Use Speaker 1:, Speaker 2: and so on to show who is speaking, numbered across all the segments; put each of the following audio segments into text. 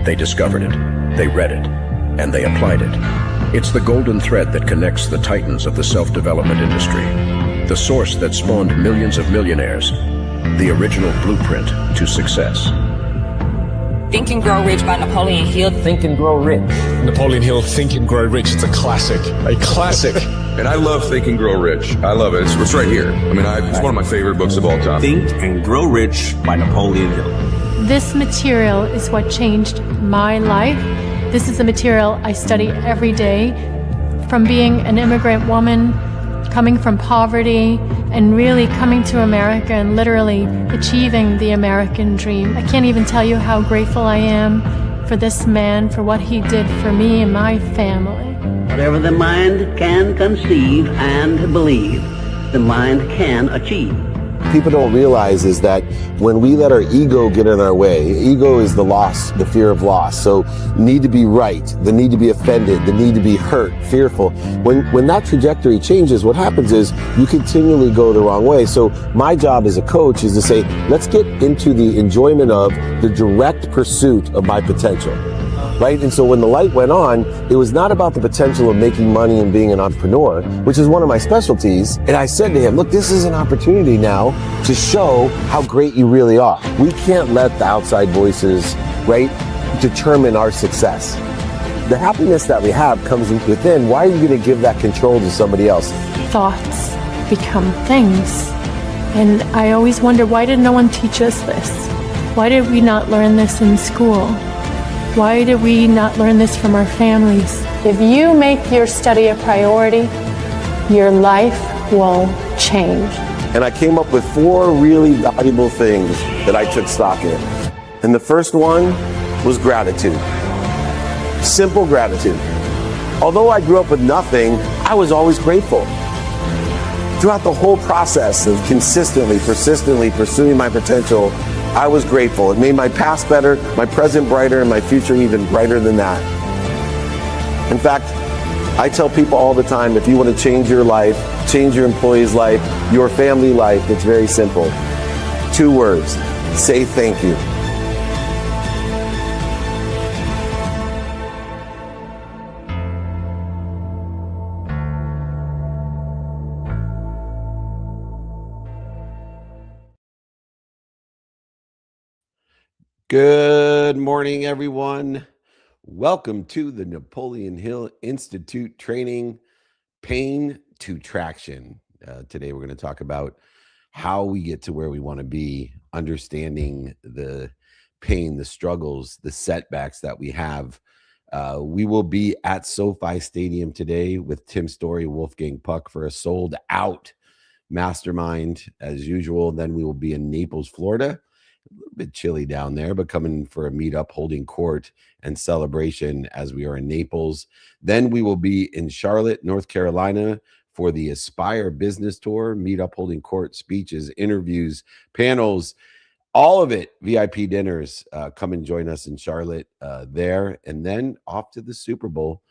Speaker 1: They discovered it, they read it, and they applied it. It's the golden thread that connects the titans of the self-development industry, the source that spawned millions of millionaires, the original blueprint to success.
Speaker 2: Think and Grow Rich by Napoleon Hill.
Speaker 3: Think and Grow Rich.
Speaker 4: Napoleon Hill, Think and Grow Rich. It's a classic. A classic.
Speaker 5: And I love Think and Grow Rich. I love it. It's right here. I mean, it's one of my favorite books of all time.
Speaker 6: Think and Grow Rich by Napoleon Hill.
Speaker 7: This material is what changed my life. This is the material I study every day. From being an immigrant woman, coming from poverty, and really coming to America and literally achieving the American dream. I can't even tell you how grateful I am for this man, for what he did for me and my family.
Speaker 8: Whatever the mind can conceive and believe, the mind can achieve.
Speaker 9: People don't realize is that when we let our ego get in our way, ego is the loss, the fear of loss. So need to be right, the need to be offended, the need to be hurt, fearful. When that trajectory changes, what happens is you continually go the wrong way. So my job as a coach is to say, let's get into the enjoyment of the direct pursuit of my potential. Right? And so when the light went on, it was not about the potential of making money and being an entrepreneur, which is one of my specialties. And I said to him, look, this is an opportunity now to show how great you really are. We can't let the outside voices, right, determine our success. The happiness that we have comes within. Why are you going to give that control to somebody else?
Speaker 7: Thoughts become things. And I always wonder, why did no one teach us this? Why did we not learn this in school? Why did we not learn this from our families? If you make your study a priority, your life will change.
Speaker 9: And I came up with 4 really valuable things that I took stock in. And the first one was gratitude. Simple gratitude. Although I grew up with nothing, I was always grateful. Throughout the whole process of consistently, persistently pursuing my potential, I was grateful. It made my past better, my present brighter, and my future even brighter than that. In fact, I tell people all the time, if you want to change your life, change your employee's life, your family life, it's very simple. 2 words, say thank you.
Speaker 10: Good morning, everyone. Welcome to the Napoleon Hill Institute training, Pain to Traction. Today, we're going to talk about how we get to where we want to be, understanding the pain, the struggles, the setbacks that we have. We will be at SoFi Stadium today with Tim Story, Wolfgang Puck for a sold out mastermind as usual. Then we will be in Naples, Florida. A little bit chilly down there, but coming for a meetup, holding court and celebration as we are in Naples. Then we will be in Charlotte, North Carolina for the Aspire Business Tour, meetup, holding court, speeches, interviews, panels, all of it, VIP dinners. Come and join us in Charlotte there. And then off to the Super Bowl,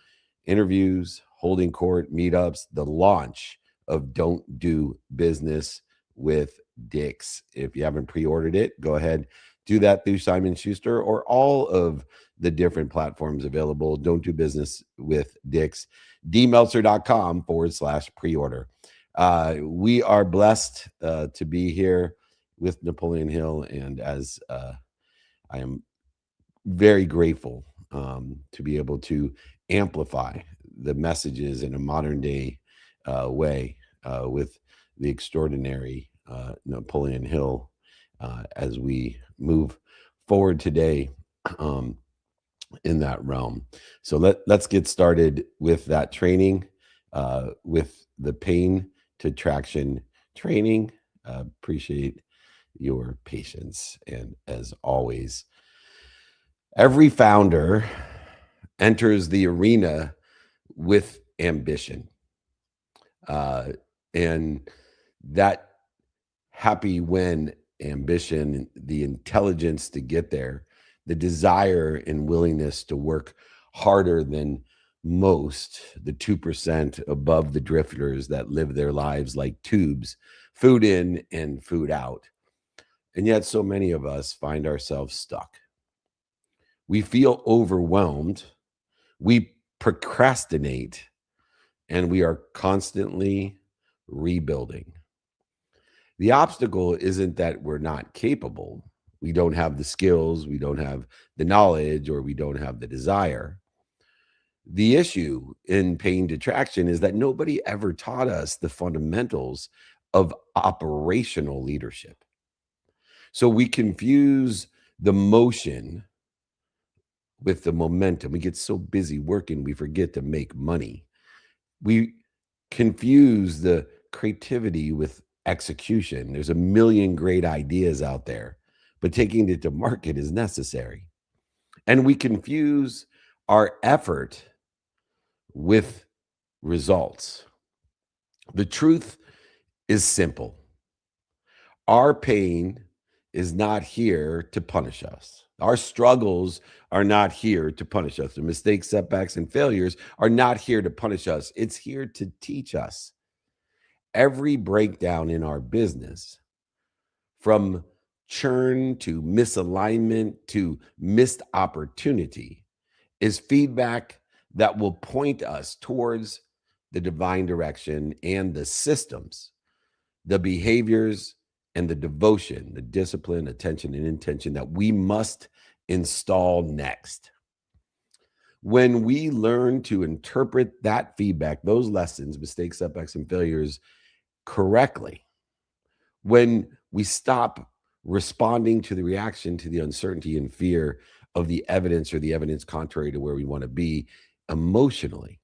Speaker 10: interviews, holding court, meetups, the launch of Don't Do Business with Dick's. If you haven't pre-ordered it, go ahead, do that through Simon Schuster or all of the different platforms available. Don't Do Business with Dick's, dmeltzer.com/pre-order. We are blessed to be here with Napoleon Hill, and as I am very grateful to be able to amplify the messages in a modern day way with the extraordinary Napoleon Hill as we move forward today in that realm. So let's get started with that training, with the Pain to Traction training. Appreciate your patience. And as always, every founder enters the arena with ambition. And that happy when ambition, the intelligence to get there, the desire and willingness to work harder than most, the 2% above the drifters that live their lives like tubes, food in and food out. And yet so many of us find ourselves stuck. We feel overwhelmed. We procrastinate, and we are constantly rebuilding. The obstacle isn't that we're not capable. We don't have the skills, we don't have the knowledge, or we don't have the desire. The issue in pain detraction is that nobody ever taught us the fundamentals of operational leadership. So we confuse the motion with the momentum. We get so busy working, we forget to make money. We confuse the creativity with execution. There's a million great ideas out there, but taking it to market is necessary. And we confuse our effort with results. The truth is simple. Our pain is not here to punish us. Our struggles are not here to punish us. The mistakes, setbacks, and failures are not here to punish us. It's here to teach us. Every breakdown in our business, from churn to misalignment to missed opportunity, is feedback that will point us towards the divine direction and the systems, the behaviors, and the devotion, the discipline, attention, and intention that we must install next. When we learn to interpret that feedback, those lessons, mistakes, setbacks, and failures correctly, when we stop responding to the reaction to the uncertainty and fear of the evidence or the evidence contrary to where we want to be emotionally,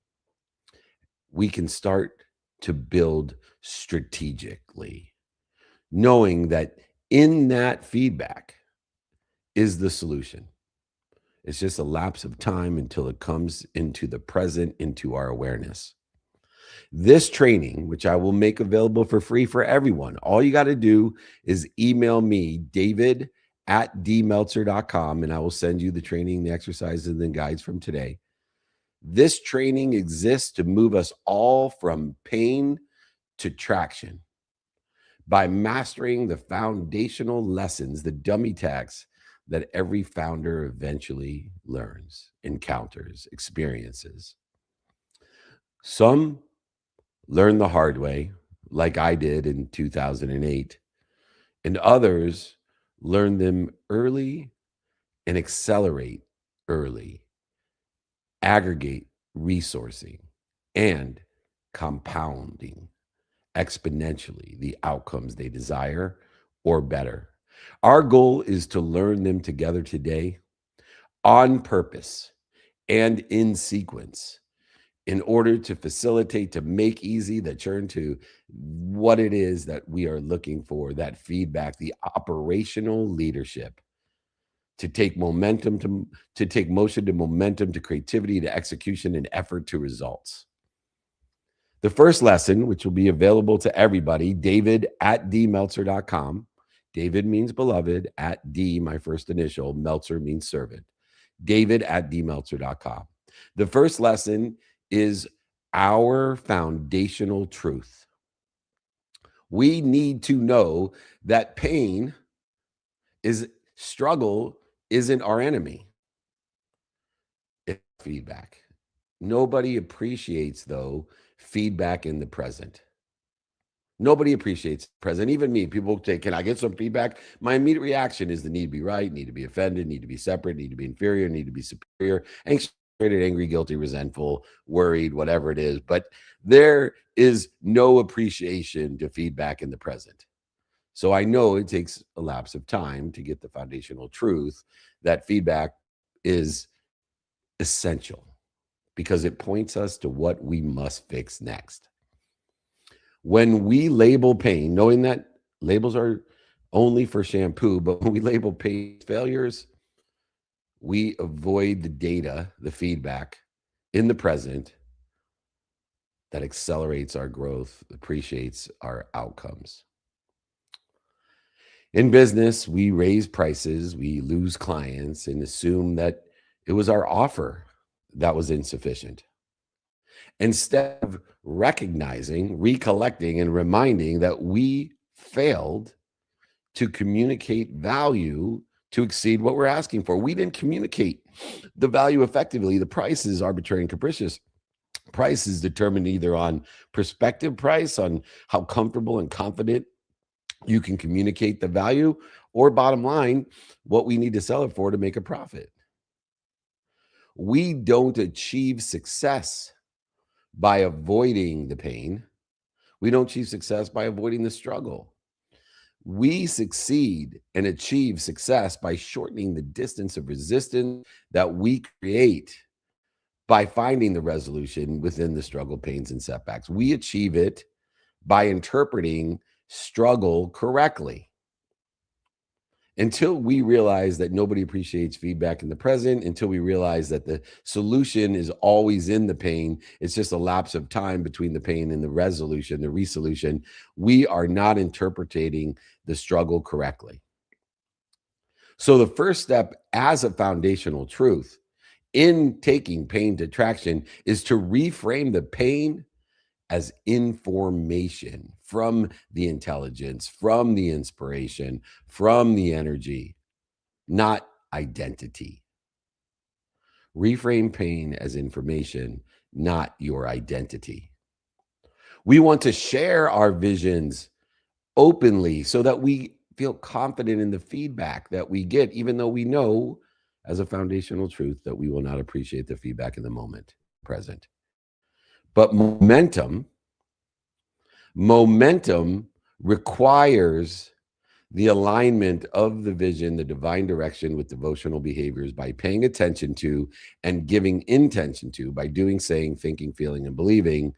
Speaker 10: we can start to build strategically, knowing that in that feedback is the solution. It's just a lapse of time until it comes into the present, into our awareness. This training, which I will make available for free for everyone, all you got to do is email me, david@dmeltzer.com, and I will send you the training, the exercises, and the guides from today. This training exists to move us all from pain to traction by mastering the foundational lessons, the dummy tags that every founder eventually learns, encounters, experiences. Some learn the hard way, like I did in 2008, and others learn them early and accelerate early, aggregate resourcing, and compounding exponentially the outcomes they desire or better. Our goal is to learn them together today on purpose and in sequence in order to facilitate, to make easy the turn to what it is that we are looking for, that feedback, the operational leadership, to take momentum, to take motion to momentum, to creativity, to execution, and effort to results. The first lesson, which will be available to everybody, david@dmeltzer.com. David means beloved, at D, my first initial, Meltzer means servant. david@dmeltzer.com. The first lesson is our foundational truth. We need to know that struggle isn't our enemy. It's feedback. Nobody appreciates, though, feedback in the present. Nobody appreciates the present. Even me, people say, can I get some feedback? My immediate reaction is the need to be right, need to be offended, need to be separate, need to be inferior, need to be superior, anxious, angry, guilty, resentful, worried, whatever it is. But there is no appreciation to feedback in the present. So I know it takes a lapse of time to get the foundational truth that feedback is essential because it points us to what we must fix next. When we label pain, knowing that labels are only for shampoo, but when we label pain failures, we avoid the data, the feedback in the present that accelerates our growth, appreciates our outcomes. In business, we raise prices, we lose clients, and assume that it was our offer that was insufficient. Instead of recognizing, recollecting, and reminding that we failed to communicate value to exceed what we're asking for. We didn't communicate the value effectively. The price is arbitrary and capricious. Price is determined either on perspective price, on how comfortable and confident you can communicate the value, or bottom line, what we need to sell it for to make a profit. We don't achieve success by avoiding the pain. We don't achieve success by avoiding the struggle. We succeed and achieve success by shortening the distance of resistance that we create by finding the resolution within the struggle, pains, and setbacks. We achieve it by interpreting struggle correctly. Until we realize that nobody appreciates feedback in the present, until we realize that the solution is always in the pain, it's just a lapse of time between the pain and the resolution, the resolution, we are not interpreting the struggle correctly. So the first step as a foundational truth in taking pain to traction is to reframe the pain as information from the intelligence, from the inspiration, from the energy, not identity. Reframe pain as information, not your identity. We want to share our visions openly so that we feel confident in the feedback that we get, even though we know as a foundational truth that we will not appreciate the feedback in the moment present. But momentum requires the alignment of the vision, the divine direction with devotional behaviors by paying attention to and giving intention to, by doing, saying, thinking, feeling, and believing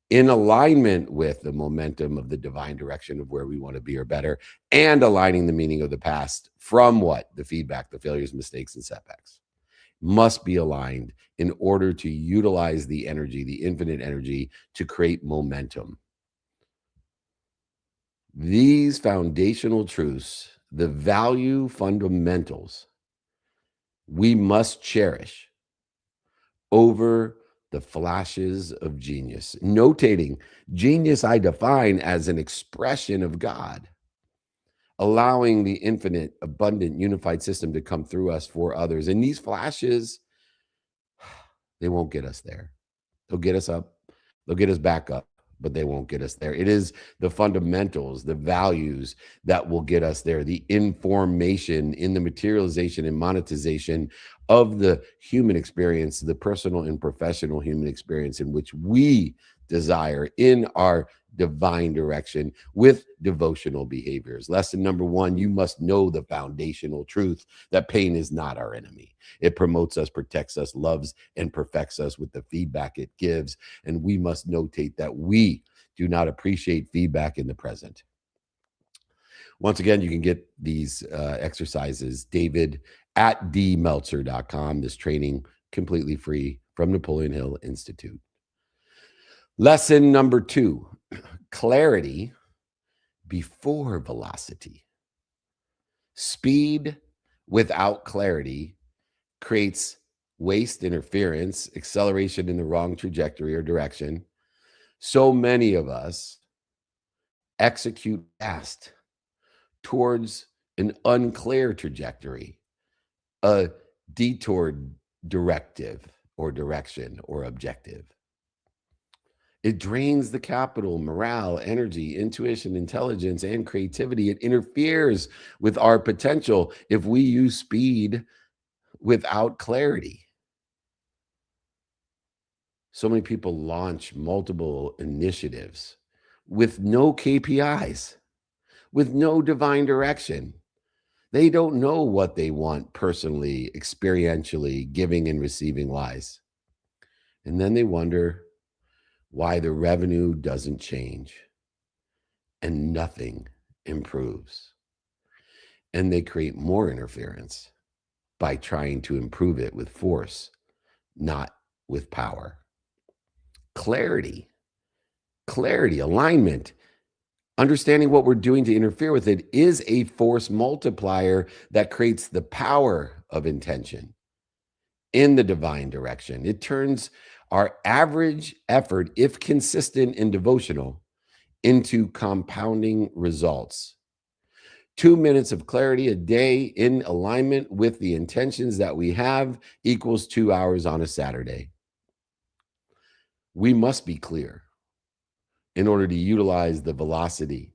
Speaker 10: in alignment with the momentum of the divine direction of where we want to be or better, and aligning the meaning of the past from what? The feedback, the failures, mistakes, and setbacks. Must be aligned in order to utilize the energy, the infinite energy, to create momentum. These foundational truths, the value fundamentals, we must cherish over the flashes of genius. Notating genius I define as an expression of God, allowing the infinite, abundant, unified system to come through us for others. And these flashes, they won't get us there. They'll get us up. They'll get us back up, but they won't get us there. It is the fundamentals, the values that will get us there, the information in the materialization and monetization of the human experience, the personal and professional human experience in which we desire in our divine direction with devotional behaviors. Lesson number one, you must know the foundational truth that pain is not our enemy. It promotes us, protects us, loves, and perfects us with the feedback it gives. And we must notate that we do not appreciate feedback in the present. Once again, you can get these exercises, David at dmeltzer.com. This training completely free from Napoleon Hill Institute. Lesson number two, clarity before velocity. Speed without clarity creates waste, interference, acceleration in the wrong trajectory or direction. So many of us execute fast towards an unclear trajectory, a detour directive or direction or objective. It drains the capital, morale, energy, intuition, intelligence, and creativity. It interferes with our potential if we use speed without clarity. So many people launch multiple initiatives with no KPIs, with no divine direction. They don't know what they want personally, experientially, giving and receiving wise. And then they wonder why the revenue doesn't change and nothing improves. And they create more interference by trying to improve it with force, not with power. Clarity, alignment, understanding what we're doing to interfere with it is a force multiplier that creates the power of intention in the divine direction. It turns our average effort, if consistent and devotional, into compounding results. 2 minutes of clarity a day in alignment with the intentions that we have equals 2 hours on a Saturday. We must be clear in order to utilize the velocity.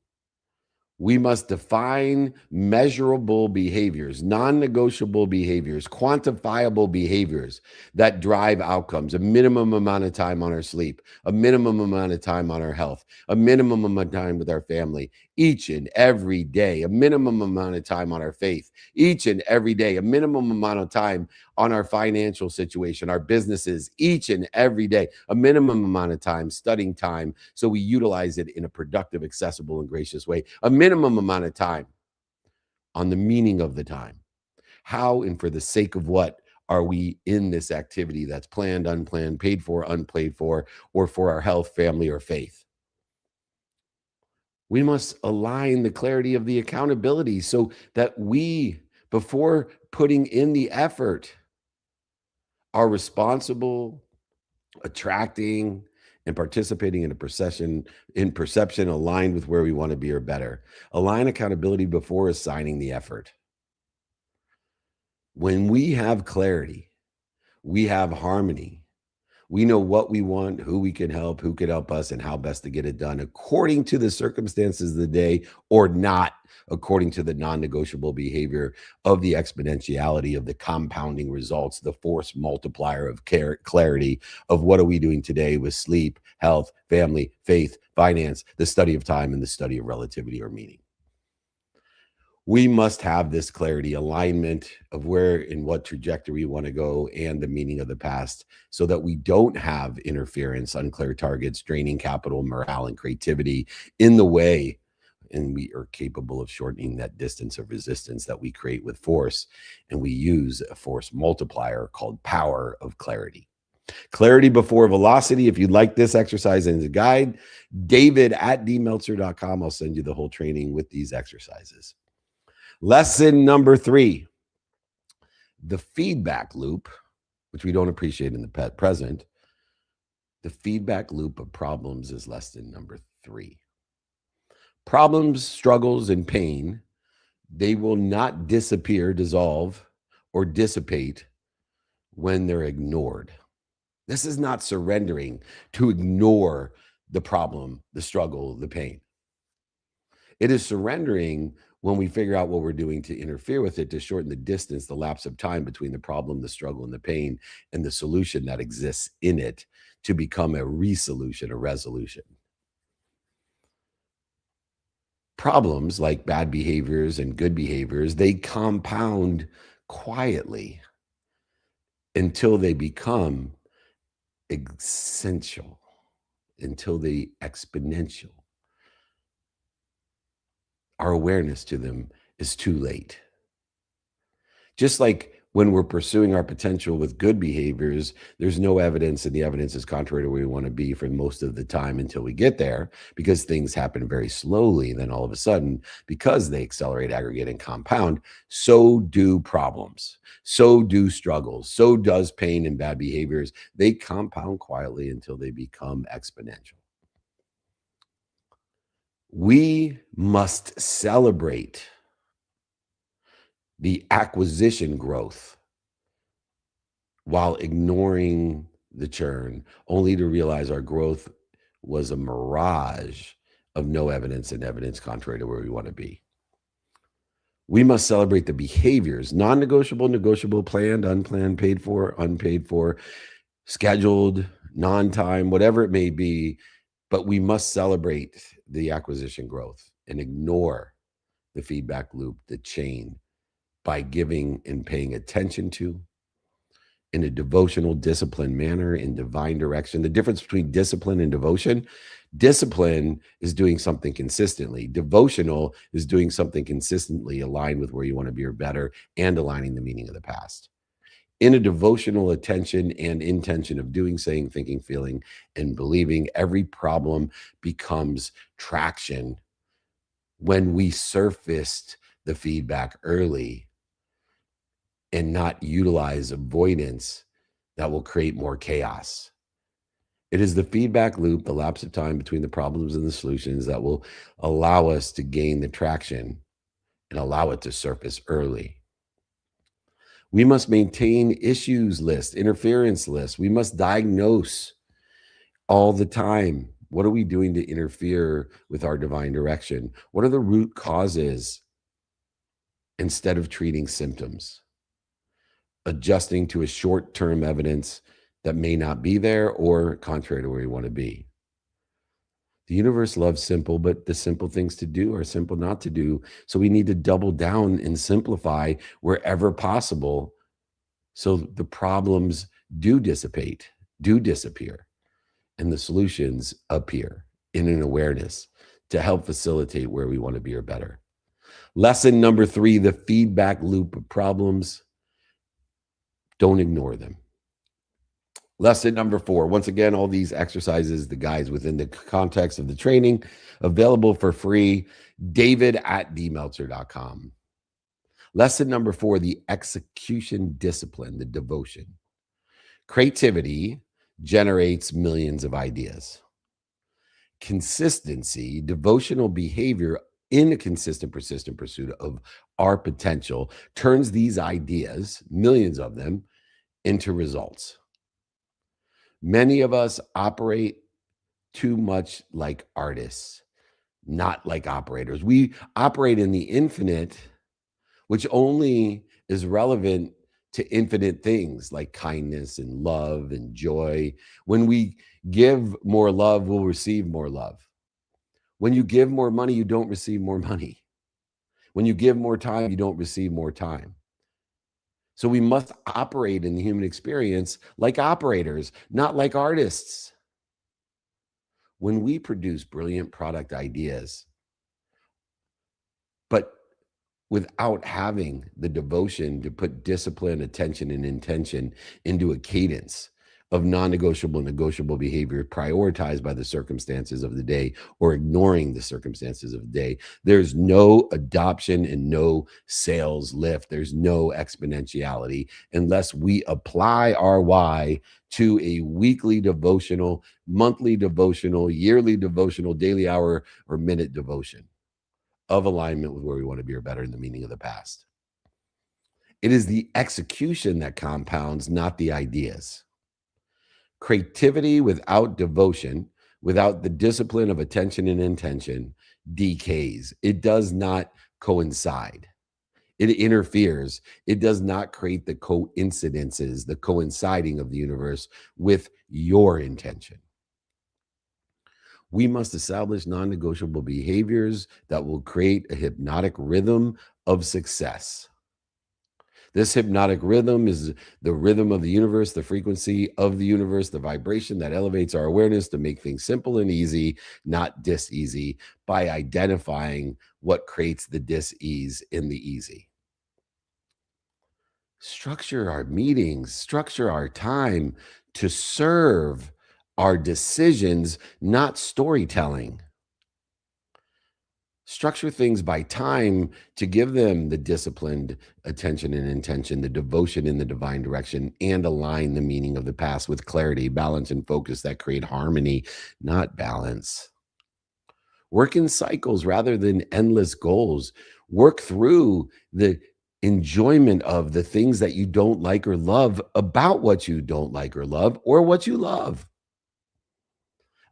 Speaker 10: We must define measurable behaviors, non-negotiable behaviors, quantifiable behaviors that drive outcomes, a minimum amount of time on our sleep, a minimum amount of time on our health, a minimum amount of time with our family each and every day, a minimum amount of time on our faith each and every day, a minimum amount of time on our financial situation, our businesses each and every day, a minimum amount of time, studying time, so we utilize it in a productive, accessible, and gracious way, a minimum amount of time on the meaning of the time. How and for the sake of what are we in this activity that's planned, unplanned, paid for, unpaid for, or for our health, family, or faith? We must align the clarity of the accountability so that we, before putting in the effort, are responsible, attracting, and participating in perception aligned with where we want to be or better. Align accountability before assigning the effort. When we have clarity, we have harmony. We know what we want, who we can help, who can help us, and how best to get it done according to the circumstances of the day, or not according to the non-negotiable behavior of the exponentiality of the compounding results, the force multiplier of clarity of what are we doing today with sleep, health, family, faith, finance, the study of time, and the study of relativity or meaning. We must have this clarity, alignment of where and what trajectory we want to go and the meaning of the past, so that we don't have interference, unclear targets, draining capital, morale, and creativity in the way. And we are capable of shortening that distance of resistance that we create with force. And we use a force multiplier called power of clarity. Clarity before velocity. If you'd like this exercise and the guide, david@dmeltzer.com. I'll send you the whole training with these exercises. Lesson number 3, the feedback loop, which we don't appreciate in the present. The feedback loop of problems is lesson number 3. Problems, struggles, and pain, they will not disappear, dissolve, or dissipate when they're ignored. This is not surrendering to ignore the problem, the struggle, the pain. It is surrendering when we figure out what we're doing to interfere with it, to shorten the distance, the lapse of time between the problem, the struggle, and the pain, and the solution that exists in it, to become a resolution, a resolution. Problems like bad behaviors and good behaviors, they compound quietly until they become essential, until they exponential. Our awareness to them is too late. Just like when we're pursuing our potential with good behaviors, there's no evidence, and the evidence is contrary to where we want to be for most of the time until we get there, because things happen very slowly. Then all of a sudden, because they accelerate, aggregate, and compound, so do problems, so do struggles, so does pain and bad behaviors. They compound quietly until they become exponential. We must celebrate the acquisition growth while ignoring the churn, only to realize our growth was a mirage of no evidence and evidence contrary to where we want to be. We must celebrate the behaviors, non-negotiable, negotiable, planned, unplanned, paid for, unpaid for, scheduled, non-time, whatever it may be. But we must celebrate the acquisition growth and ignore the feedback loop, the chain, by giving and paying attention to, in a devotional, disciplined manner, in divine direction. The difference between discipline and devotion: discipline is doing something consistently. Devotional is doing something consistently aligned with where you want to be or better, and aligning the meaning of the past. In a devotional attention and intention of doing, saying, thinking, feeling, and believing, every problem becomes traction when we surfaced the feedback early and not utilize avoidance that will create more chaos. It is the feedback loop, the lapse of time between the problems and the solutions, that will allow us to gain the traction and allow it to surface early. We must maintain issues lists, interference lists. We must diagnose all the time. What are we doing to interfere with our divine direction? What are the root causes instead of treating symptoms? Adjusting to a short-term evidence that may not be there or contrary to where you want to be. The universe loves simple, but the simple things to do are simple not to do. So we need to double down and simplify wherever possible so the problems do dissipate, do disappear, and the solutions appear in an awareness to help facilitate where we want to be or better. Lesson number 3, the feedback loop of problems. Don't ignore them. Lesson number 4, once again, all these exercises, the guides within the context of the training, available for free, david@dmeltzer.com. Lesson number 4, the execution discipline, the devotion. Creativity generates millions of ideas. Consistency, devotional behavior in a consistent, persistent pursuit of our potential turns these ideas, millions of them, into results. Many of us operate too much like artists, not like operators. We operate in the infinite, which only is relevant to infinite things like kindness and love and joy. When we give more love, we'll receive more love. When you give more money, you don't receive more money. When you give more time, you don't receive more time. So we must operate in the human experience like operators, not like artists. When we produce brilliant product ideas, but without having the devotion to put discipline, attention, and intention into a cadence of non-negotiable, negotiable behavior prioritized by the circumstances of the day or ignoring the circumstances of the day, there's no adoption and no sales lift. There's no exponentiality unless we apply our why to a weekly devotional, monthly devotional, yearly devotional, daily hour, or minute devotion of alignment with where we want to be or better in the meaning of the past. It is the execution that compounds, not the ideas. Creativity without devotion, without the discipline of attention and intention, decays. It does not coincide. It interferes. It does not create the coincidences, the coinciding of the universe with your intention. We must establish non-negotiable behaviors that will create a hypnotic rhythm of success. This hypnotic rhythm is the rhythm of the universe, the frequency of the universe, the vibration that elevates our awareness to make things simple and easy, not dis-easy, by identifying what creates the dis-ease in the easy. Structure our meetings, structure our time to serve our decisions, not storytelling. Structure things by time to give them the disciplined attention and intention, the devotion in the divine direction, and align the meaning of the past with clarity, balance, and focus that create harmony, not balance. Work in cycles rather than endless goals. Work through the enjoyment of the things that you don't like or love about what you don't like or love or what you love.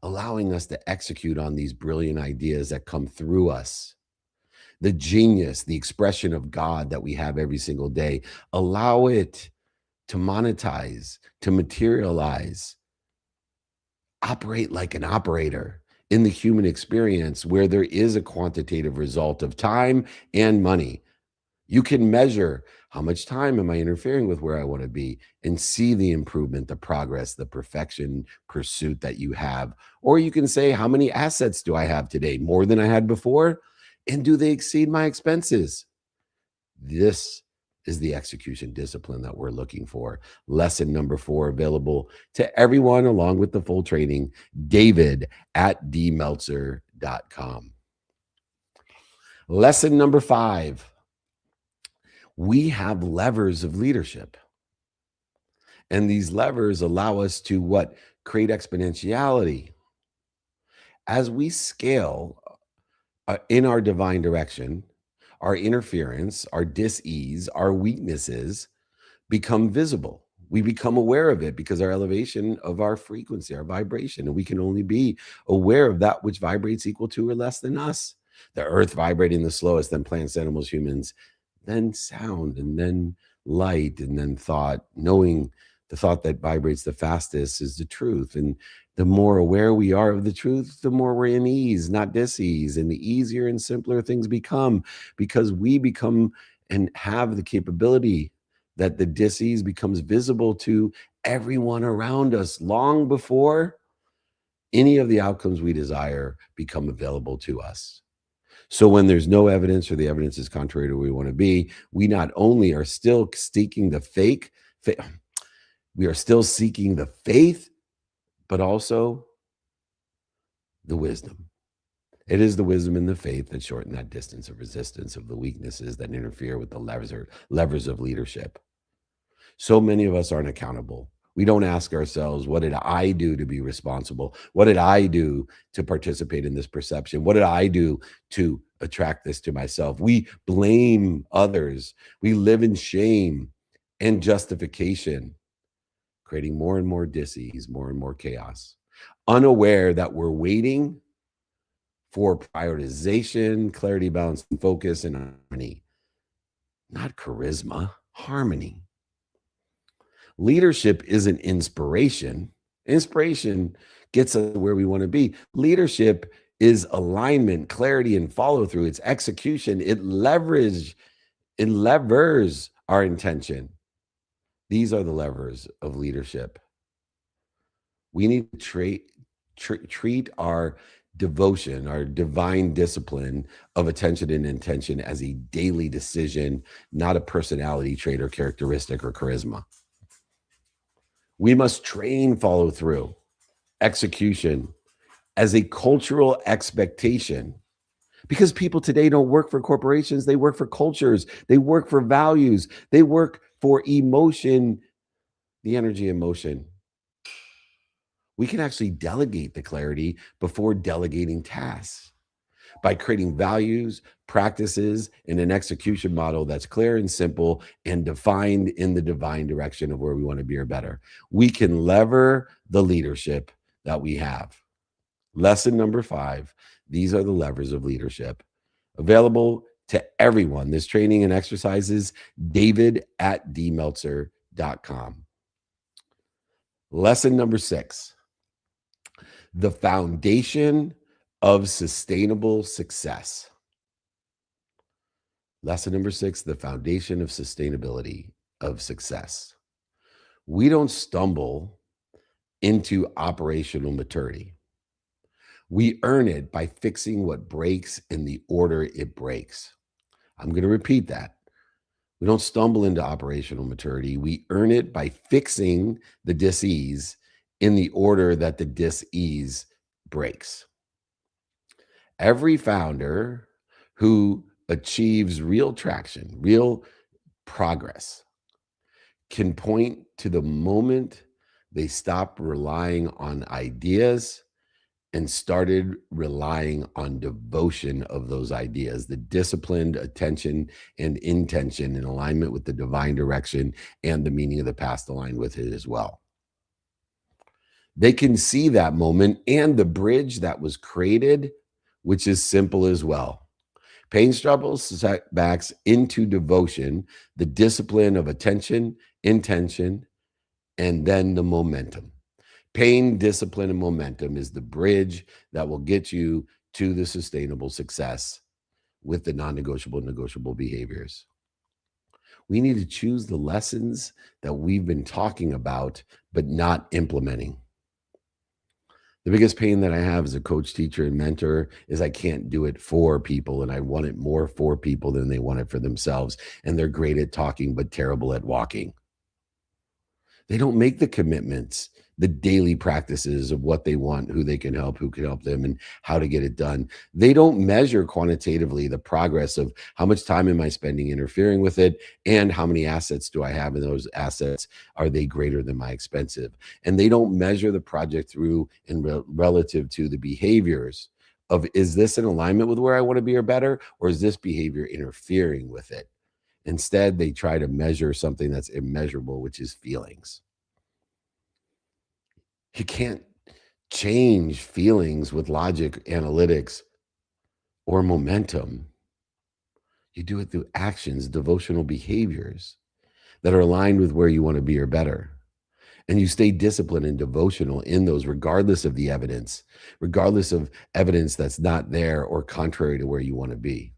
Speaker 10: Allowing us to execute on these brilliant ideas that come through us. The genius, the expression of God that we have every single day. Allow it to monetize, to materialize. Operate like an operator in the human experience where there is a quantitative result of time and money. You can measure how much time am I interfering with where I want to be and see the improvement, the progress, the perfection pursuit that you have. Or you can say, how many assets do I have today? More than I had before? And do they exceed my expenses? This is the execution discipline that we're looking for. Lesson number 4 available to everyone along with the full training, david@dmeltzer.com. Lesson number 5. We have levers of leadership. And these levers allow us to what? Create exponentiality. As we scale in our divine direction, our interference, our dis-ease, our weaknesses become visible. We become aware of it because our elevation of our frequency, our vibration, and we can only be aware of that which vibrates equal to or less than us. The earth vibrating the slowest, then plants, animals, humans, then sound, and then light, and then thought. Knowing the thought that vibrates the fastest is the truth. And the more aware we are of the truth, the more we're in ease, not dis-ease. And the easier and simpler things become, because we become and have the capability that the dis-ease becomes visible to everyone around us long before any of the outcomes we desire become available to us. So when there's no evidence or the evidence is contrary to where we want to be, we not only are still seeking the we are still seeking the faith, but also the wisdom. It is the wisdom and the faith that shorten that distance of resistance of the weaknesses that interfere with the levers of leadership. So many of us aren't accountable. We don't ask ourselves, what did I do to be responsible? What did I do to participate in this perception? What did I do to attract this to myself? We blame others. We live in shame and justification, creating more and more dis-ease, more and more chaos, unaware that we're waiting for prioritization, clarity, balance, and focus, and harmony, not charisma, harmony. Leadership isn't inspiration. Inspiration gets us where we want to be. Leadership is alignment, clarity, and follow through. It's execution. It levers our intention. These are the levers of leadership. We need to treat our devotion, our divine discipline of attention and intention as a daily decision, not a personality trait or characteristic or charisma. We must train follow through, execution as a cultural expectation, because people today don't work for corporations. They work for cultures. They work for values. They work for emotion, the energy emotion. We can actually delegate the clarity before delegating tasks by creating values, practices, and an execution model that's clear and simple and defined in the divine direction of where we want to be or better. We can lever the leadership that we have. Lesson number 5, these are the levers of leadership. Available to everyone. This training and exercises, david@dmeltzer.com. Lesson number 6, the foundation of sustainable success. Lesson number 6, the foundation of sustainability of success. We don't stumble into operational maturity. We earn it by fixing what breaks in the order it breaks. I'm going to repeat that. We don't stumble into operational maturity. We earn it by fixing the dis-ease in the order that the dis-ease breaks. Every founder who achieves real traction, real progress, can point to the moment they stopped relying on ideas and started relying on devotion of those ideas, the disciplined attention and intention in alignment with the divine direction and the meaning of the past aligned with it as well. They can see that moment and the bridge that was created, which is simple as well. Pain, struggles, setbacks into devotion, the discipline of attention, intention, and then the momentum. Pain, discipline, and momentum is the bridge that will get you to the sustainable success with the non-negotiable, negotiable behaviors. We need to choose the lessons that we've been talking about, but not implementing. The biggest pain that I have as a coach, teacher, and mentor is I can't do it for people, and I want it more for people than they want it for themselves. And they're great at talking, but terrible at walking. They don't make the commitments, the daily practices of what they want, who they can help, who can help them, and how to get it done. They don't measure quantitatively the progress of how much time am I spending interfering with it, and how many assets do I have, and those assets, are they greater than my expensive? And they don't measure the project through in relative to the behaviors of, is this in alignment with where I want to be or better, or is this behavior interfering with it? Instead, they try to measure something that's immeasurable, which is feelings. You can't change feelings with logic, analytics, or momentum. You do it through actions, devotional behaviors that are aligned with where you want to be or better. And you stay disciplined and devotional in those, regardless of the evidence, regardless of evidence that's not there or contrary to where you want to be.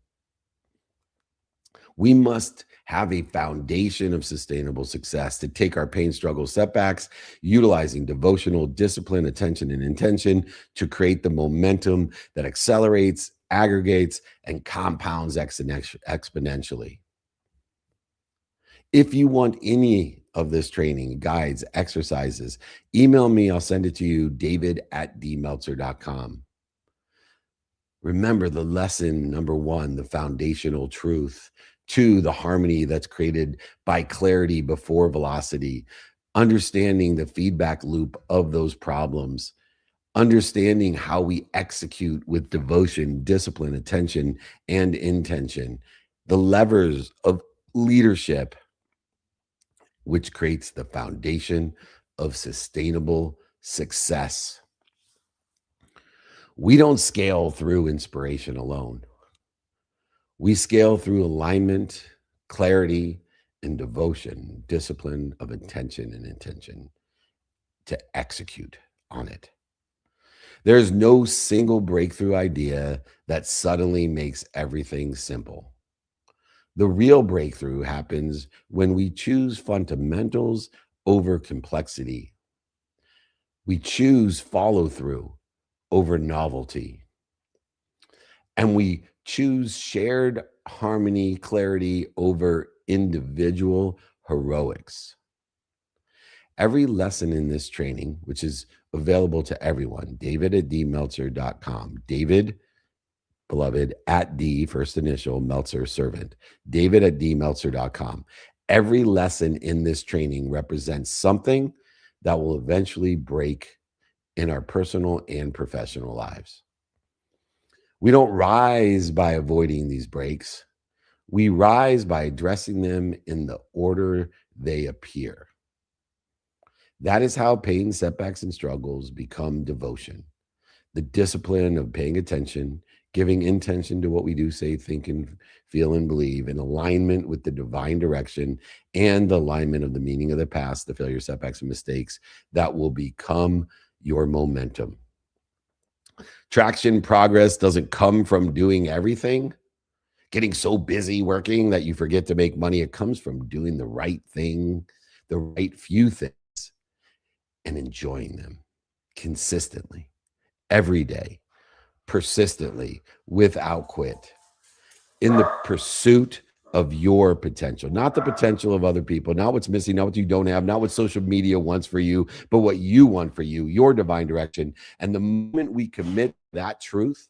Speaker 10: We must have a foundation of sustainable success to take our pain, struggle, setbacks, utilizing devotional discipline, attention, and intention to create the momentum that accelerates, aggregates, and compounds exponentially. If you want any of this training, guides, exercises, email me. I'll send it to you, david@dmeltzer.com. Remember the lesson number one, the foundational truth. Two, the harmony that's created by clarity before velocity, understanding the feedback loop of those problems, understanding how we execute with devotion, discipline, attention, and intention, the levers of leadership, which creates the foundation of sustainable success. We don't scale through inspiration alone. We scale through alignment, clarity, and devotion, discipline of intention and intention to execute on it. There's no single breakthrough idea that suddenly makes everything simple. The real breakthrough happens when we choose fundamentals over complexity. We choose follow through over novelty. And we choose shared harmony, clarity over individual heroics. Every lesson in this training, which is available to everyone, david@dmeltzer.com. David, beloved, at D, first initial, Meltzer, servant. david@dmeltzer.com. Every lesson in this training represents something that will eventually break in our personal and professional lives. We don't rise by avoiding these breaks. We rise by addressing them in the order they appear. That is how pain, setbacks, and struggles become devotion. The discipline of paying attention, giving intention to what we do, say, think, and feel, and believe, in alignment with the divine direction and the alignment of the meaning of the past, the failure, setbacks, and mistakes that will become your momentum. Traction, progress doesn't come from doing everything, getting so busy working that you forget to make money. It comes from doing the right thing, the right few things, and enjoying them consistently, every day, persistently, without quit, in the pursuit of your potential, not the potential of other people, not what's missing, not what you don't have, not what social media wants for you, but what you want for you, your divine direction. And the moment we commit that truth,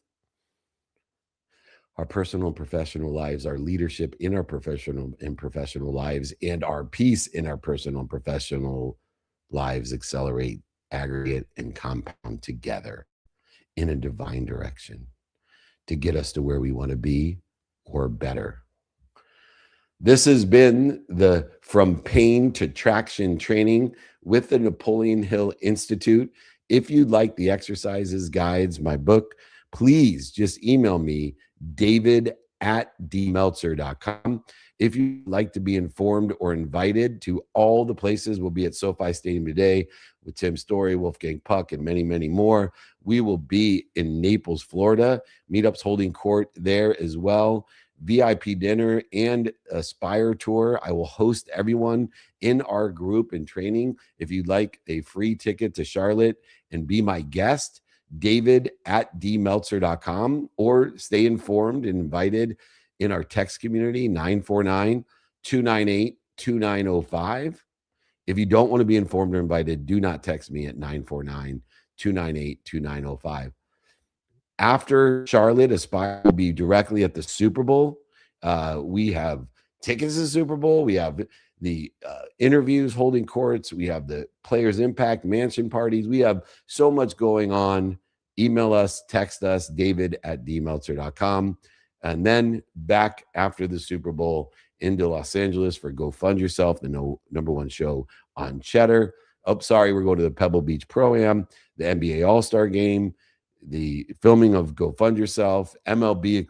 Speaker 10: our personal and professional lives, our leadership in our professional and professional lives, and our peace in our personal and professional lives accelerate, aggregate, and compound together in a divine direction to get us to where we want to be or better. This has been the From Pain to Traction training with the Napoleon Hill Institute. If you'd like the exercises, guides, my book, please just email me, david@dmeltzer.com. If you'd like to be informed or invited to all the places, we'll be at SoFi Stadium today with Tim Story, Wolfgang Puck, and many, many more. We will be in Naples, Florida. Meetups holding court there as well. VIP dinner and Aspire tour. I will host everyone in our group and training. If you'd like a free ticket to Charlotte and be my guest, david@dmeltzer.com, or stay informed and invited in our text community, 949-298-2905. If you don't want to be informed or invited, do not text me at 949-298-2905. After Charlotte, Aspire will be directly at the Super Bowl. We have tickets to the Super Bowl. We have the interviews holding courts. We have the Players Impact Mansion parties. We have so much going on email us, text us, david@dmeltzer.com. And then back after the Super Bowl into Los Angeles for Go Fund Yourself, the #1 show on Cheddar. Oh, sorry, we're going to the Pebble Beach Pro-Am, the NBA All-Star Game, the filming of Go Fund Yourself, MLB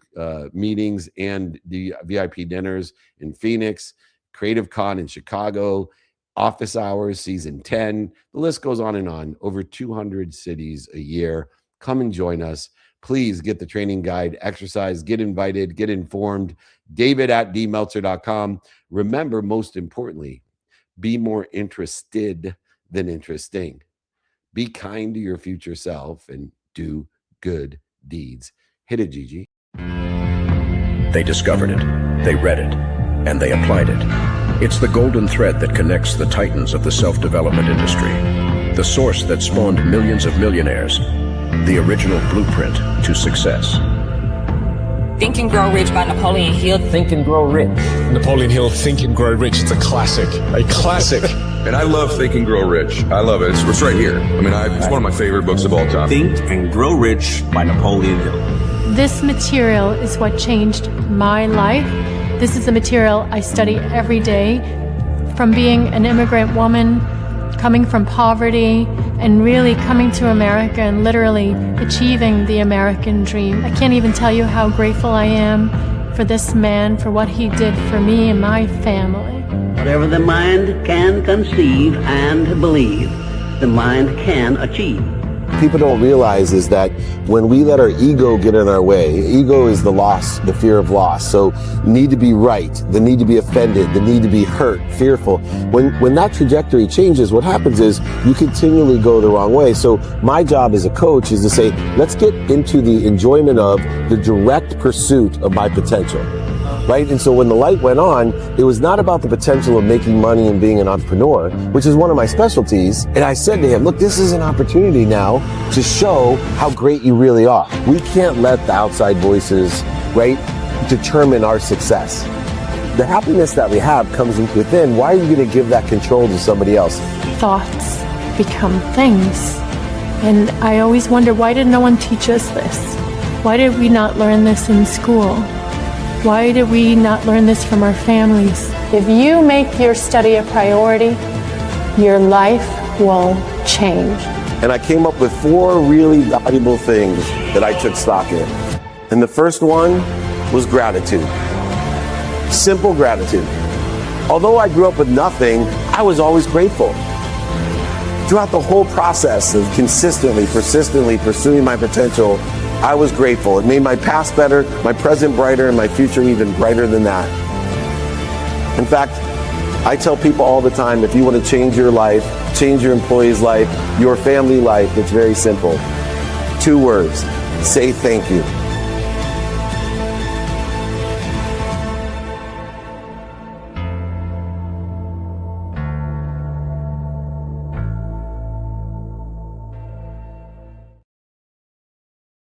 Speaker 10: meetings and the VIP dinners in Phoenix, Creative Con in Chicago, Office Hours Season 10. The list goes on and on. Over 200 cities a year. Come and join us. Please get the training guide, exercise, get invited, get informed. David@dmeltzer.com. Remember, most importantly, be more interested than interesting. Be kind to your future self and do good deeds. Hit it, Gigi.
Speaker 1: They discovered it, they read it, and they applied it. It's the golden thread that connects the titans of the self-development industry, the source that spawned millions of millionaires, the original blueprint to success.
Speaker 2: Think and Grow Rich by Napoleon Hill.
Speaker 6: Think and Grow Rich.
Speaker 4: Napoleon Hill, Think and Grow Rich. It's a classic. A classic.
Speaker 5: And I love Think and Grow Rich. I love it. It's right here. I mean, it's one of my favorite books of all time.
Speaker 6: Think and Grow Rich by Napoleon Hill.
Speaker 7: This material is what changed my life. This is the material I study every day. From being an immigrant woman, coming from poverty, and really coming to America and literally achieving the American dream. I can't even tell you how grateful I am for this man, for what he did for me and my family.
Speaker 8: Whatever the mind can conceive and believe, the mind can achieve.
Speaker 9: People don't realize is that when we let our ego get in our way, ego is the loss, the fear of loss. So need to be right, the need to be offended, the need to be hurt, fearful. When that trajectory changes, what happens is you continually go the wrong way. So my job as a coach is to say, let's get into the enjoyment of the direct pursuit of my potential. Right? And so when the light went on, it was not about the potential of making money and being an entrepreneur, which is one of my specialties. And I said to him, look, this is an opportunity now to show how great you really are. We can't let the outside voices, right, determine our success. The happiness that we have comes within. Why are you going to give that control to somebody else?
Speaker 7: Thoughts become things. And I always wonder, why did no one teach us this? Why did we not learn this in school? Why did we not learn this from our families? If you make your study a priority, your life will change.
Speaker 9: And I came up with 4 really valuable things that I took stock in. And the first one was gratitude. Simple gratitude. Although I grew up with nothing, I was always grateful. Throughout the whole process of consistently, persistently pursuing my potential, I was grateful. It made my past better, my present brighter, and my future even brighter than that. In fact, I tell people all the time, if you want to change your life, change your employee's life, your family life, it's very simple. 2 words, say thank you.